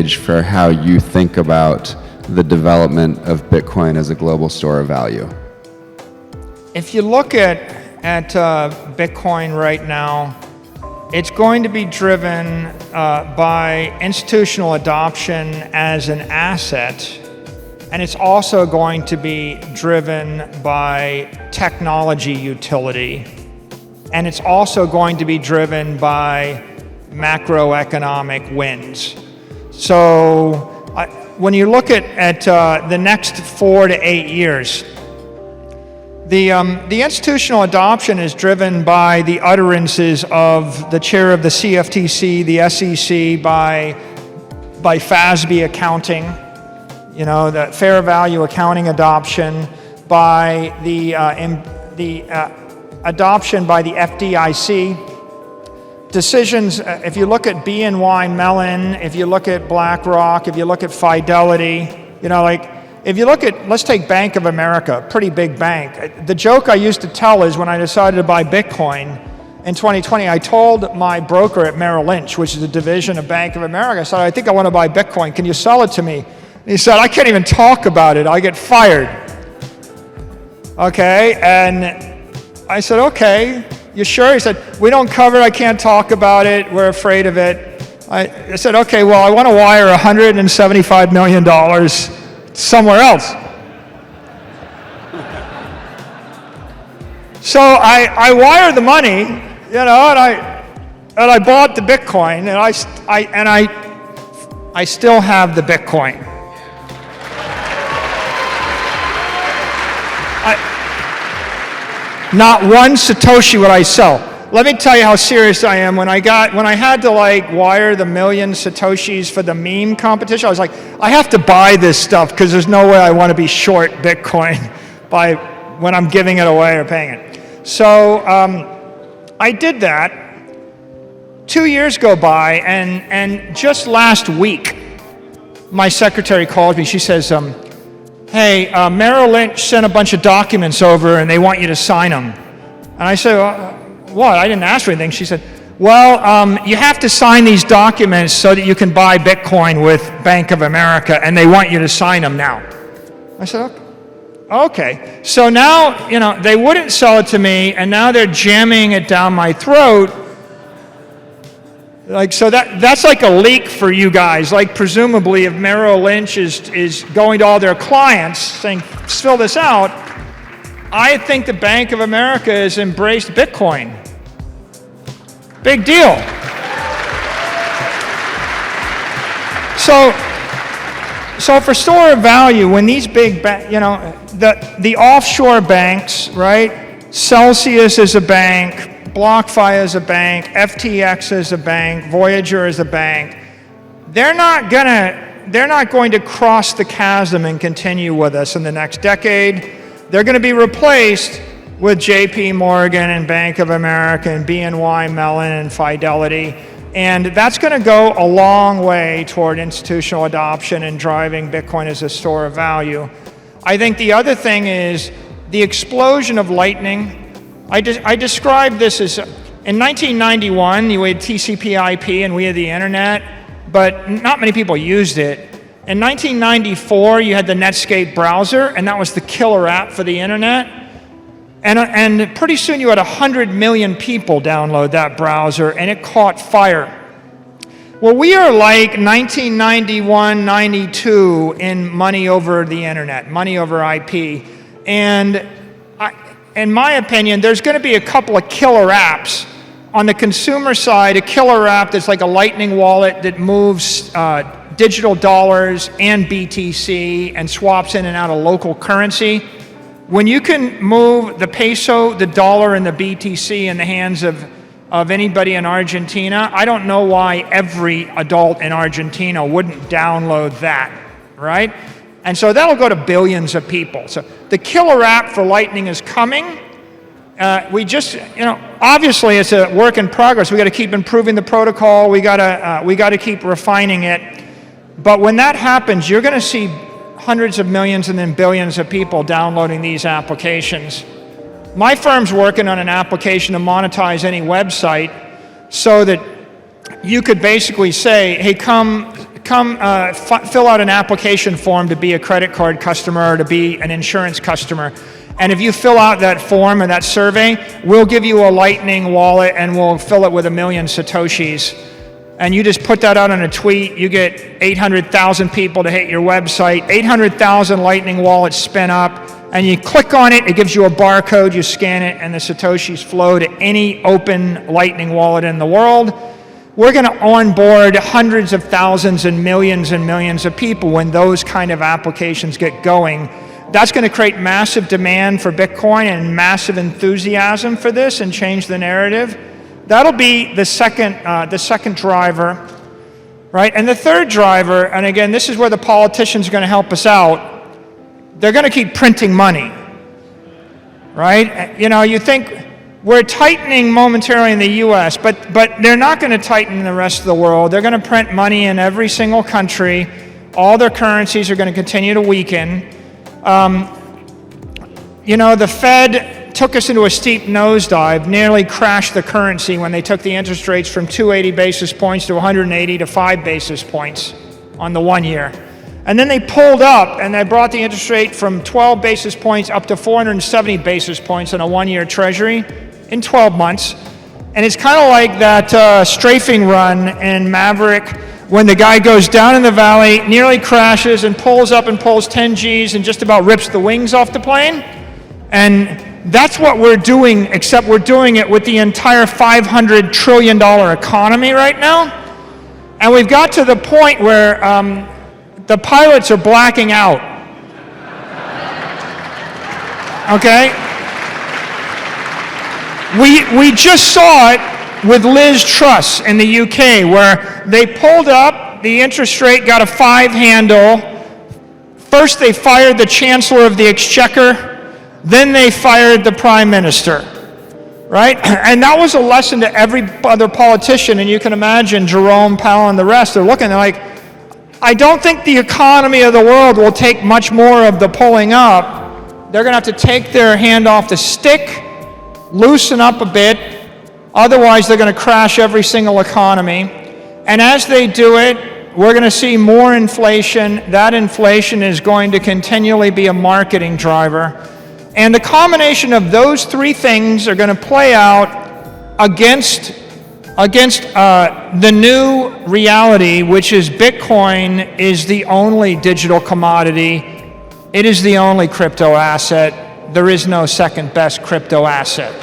stage for how you think about the development of Bitcoin as a global store of value? If you look at Bitcoin right now, it's going to be driven by institutional adoption as an asset, and it's also going to be driven by technology utility, and it's also going to be driven by macroeconomic wins. So when you look at the next 4 to 8 years, the institutional adoption is driven by the utterances of the chair of the CFTC, the SEC, by FASB accounting, you know, the fair value accounting adoption, by the adoption by the FDIC. Decisions, if you look at BNY Mellon, if you look at BlackRock, if you look at Fidelity, you know, like, if you look at, let's take Bank of America, pretty big bank. The joke I used to tell is when I decided to buy Bitcoin in 2020, I told my broker at Merrill Lynch, which is a division of Bank of America, I said, I think I want to buy Bitcoin. Can you sell it to me? And he said, I can't even talk about it. I get fired. Okay, and I said, okay, you sure? He said, we don't cover it. I can't talk about it. We're afraid of it. I said, okay, well, I want to wire $175 million somewhere else. So I wired the money, you know, and I bought the Bitcoin, and I still have the Bitcoin. Not one Satoshi would I sell. Let me tell you how serious I am. When I had to like wire the 1 million Satoshis for the meme competition, I was like, I have to buy this stuff because there's no way I want to be short Bitcoin by when I'm giving it away or paying it. So I did that. 2 years go by, and just last week, my secretary called me. She says, hey, Merrill Lynch sent a bunch of documents over and they want you to sign them. And I said, what? I didn't ask for anything. She said, well, you have to sign these documents so that you can buy Bitcoin with Bank of America, and they want you to sign them now. I said, okay. So now, you know, they wouldn't sell it to me, and now they're jamming it down my throat. Like, so that's like a leak for you guys. Like, presumably, if Merrill Lynch is going to all their clients saying, fill this out, I think the Bank of America has embraced Bitcoin. Big deal. So for store of value, when these big, you know, the offshore banks, right? Celsius is a bank. BlockFi is a bank, FTX is a bank, Voyager is a bank. They're not going to cross the chasm and continue with us in the next decade. They're going to be replaced with JP Morgan and Bank of America and BNY Mellon and Fidelity. And that's going to go a long way toward institutional adoption and driving Bitcoin as a store of value. I think the other thing is the explosion of Lightning. I described this as, in 1991, you had TCP/IP and we had the internet, but not many people used it. In 1994, you had the Netscape browser, and that was the killer app for the internet. And pretty soon you had 100 million people download that browser, and it caught fire. Well, we are like 1991, 92 in money over the internet, money over IP. And in my opinion, there's going to be a couple of killer apps. On the consumer side, a killer app that's like a Lightning wallet that moves digital dollars and BTC and swaps in and out of local currency. When you can move the peso, the dollar, and the BTC in the hands of anybody in Argentina, I don't know why every adult in Argentina wouldn't download that, right? And so that'll go to billions of people. So the killer app for Lightning is coming. We just, you know, obviously it's a work in progress. We got to keep improving the protocol. We got to keep refining it. But when that happens, you're going to see hundreds of millions and then billions of people downloading these applications. My firm's working on an application to monetize any website so that you could basically say, hey, come fill out an application form to be a credit card customer or to be an insurance customer. And if you fill out that form or that survey, we'll give you a Lightning wallet and we'll fill it with 1 million Satoshis. And you just put that out on a tweet, you get 800,000 people to hit your website, 800,000 Lightning wallets spin up, and you click on it, it gives you a barcode, you scan it, and the Satoshis flow to any open Lightning wallet in the world. We're going to onboard hundreds of thousands and millions of people when those kind of applications get going. That's going to create massive demand for Bitcoin and massive enthusiasm for this and change the narrative. That'll be the second driver, right? And the third driver, and again, this is where the politicians are going to help us out. They're going to keep printing money, right? You know, you think we're tightening momentarily in the U.S., but they're not going to tighten in the rest of the world. They're going to print money in every single country. All their currencies are going to continue to weaken. You know, the Fed took us into a steep nosedive, nearly crashed the currency when they took the interest rates from 280 basis points to 180 to 5 basis points on the 1 year. And then they pulled up and they brought the interest rate from 12 basis points up to 470 basis points on a 1-year treasury in 12 months. And it's kind of like that strafing run in Maverick when the guy goes down in the valley, nearly crashes and pulls up and pulls 10 G's and just about rips the wings off the plane. And that's what we're doing, except we're doing it with the entire $500 trillion economy right now. And we've got to the point where the pilots are blacking out. Okay? We just saw it with Liz Truss in the UK, where they pulled up, the interest rate got a 5 handle. First they fired the Chancellor of the Exchequer, then they fired the Prime Minister, right? And that was a lesson to every other politician, and you can imagine Jerome Powell and the rest, they're looking, they're like, I don't think the economy of the world will take much more of the pulling up. They're gonna have to take their hand off the stick, loosen up a bit, otherwise they're gonna crash every single economy. And as they do it, we're gonna see more inflation. That inflation is going to continually be a marketing driver. And the combination of those 3 things are going to play out against the new reality, which is Bitcoin is the only digital commodity. It is the only crypto asset. There is no second best crypto asset.